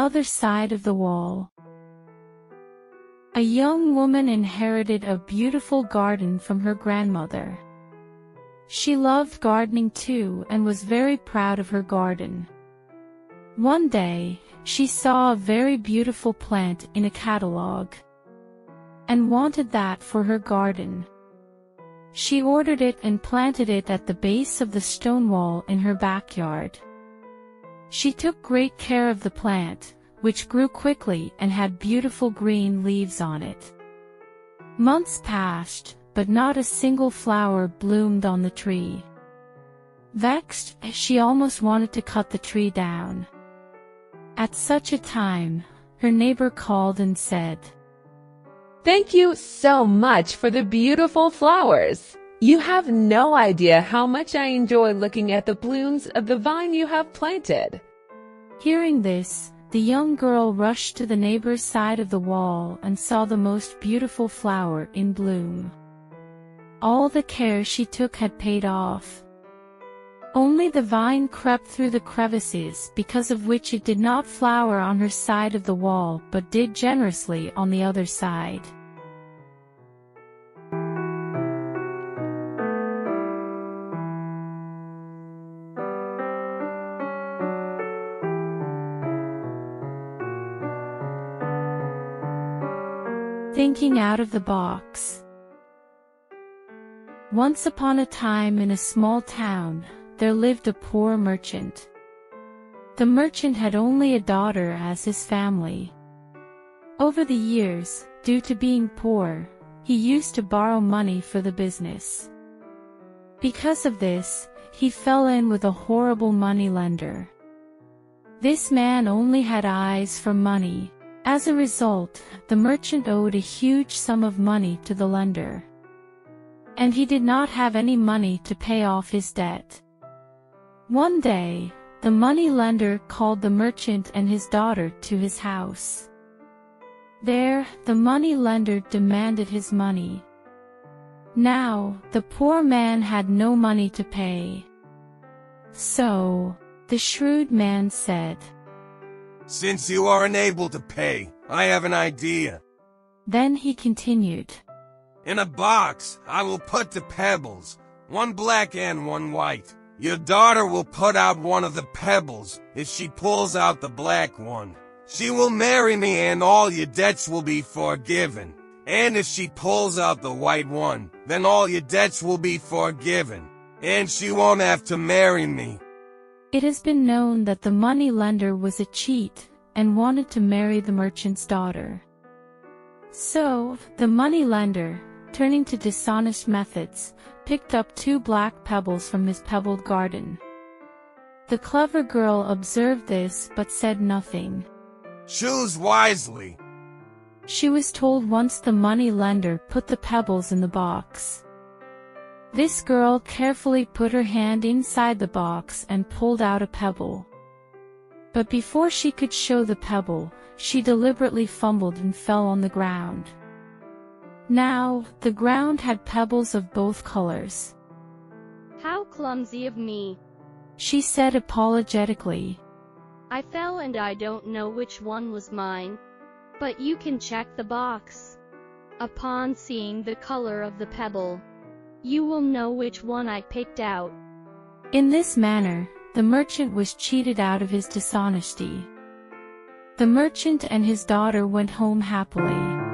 other side of the wall. A young woman inherited a beautiful garden from her grandmother. She loved gardening too and was very proud of her garden. One day, she saw a very beautiful plant in a catalog and wanted that for her garden. She ordered it and planted it at the base of the stone wall in her backyard. She took great care of the plant, which grew quickly and had beautiful green leaves on it. Months passed, but not a single flower bloomed on the tree. Vexed, she almost wanted to cut the tree down. At such a time, her neighbor called and said, "Thank you so much for the beautiful flowers. You have no idea how much I enjoy looking at the blooms of the vine you have planted." Hearing this, the young girl rushed to the neighbor's side of the wall and saw the most beautiful flower in bloom. All the care she took had paid off. Only the vine crept through the crevices, because of which it did not flower on her side of the wall but did generously on the other side. Thinking out of the box. Once upon a time in a small town, there lived a poor merchant. The merchant had only a daughter as his family. Over the years, due to being poor, he used to borrow money for the business. Because of this, he fell in with a horrible moneylender. This man only had eyes for money. As a result, the merchant owed a huge sum of money to the lender. And he did not have any money to pay off his debt. One day, the money lender called the merchant and his daughter to his house. There, the money lender demanded his money. Now, the poor man had no money to pay. So, the shrewd man said, "Since you are unable to pay, I have an idea." Then he continued, "In a box, I will put the pebbles, one black and one white. Your daughter will put out one of the pebbles. If she pulls out the black one, she will marry me and all your debts will be forgiven. And if she pulls out the white one, then all your debts will be forgiven, and she won't have to marry me." It has been known that the money lender was a cheat and wanted to marry the merchant's daughter. So, the money lender, turning to dishonest methods, picked up 2 black pebbles from his pebbled garden. The clever girl observed this but said nothing. "Choose wisely." She was told once the money lender put the pebbles in the box. This girl carefully put her hand inside the box and pulled out a pebble. But before she could show the pebble, she deliberately fumbled and fell on the ground. Now, the ground had pebbles of both colors. "How clumsy of me," she said apologetically. "I fell and I don't know which one was mine. But you can check the box. Upon seeing the color of the pebble, you will know which one I picked out." In this manner, the merchant was cheated out of his dishonesty. The merchant and his daughter went home happily.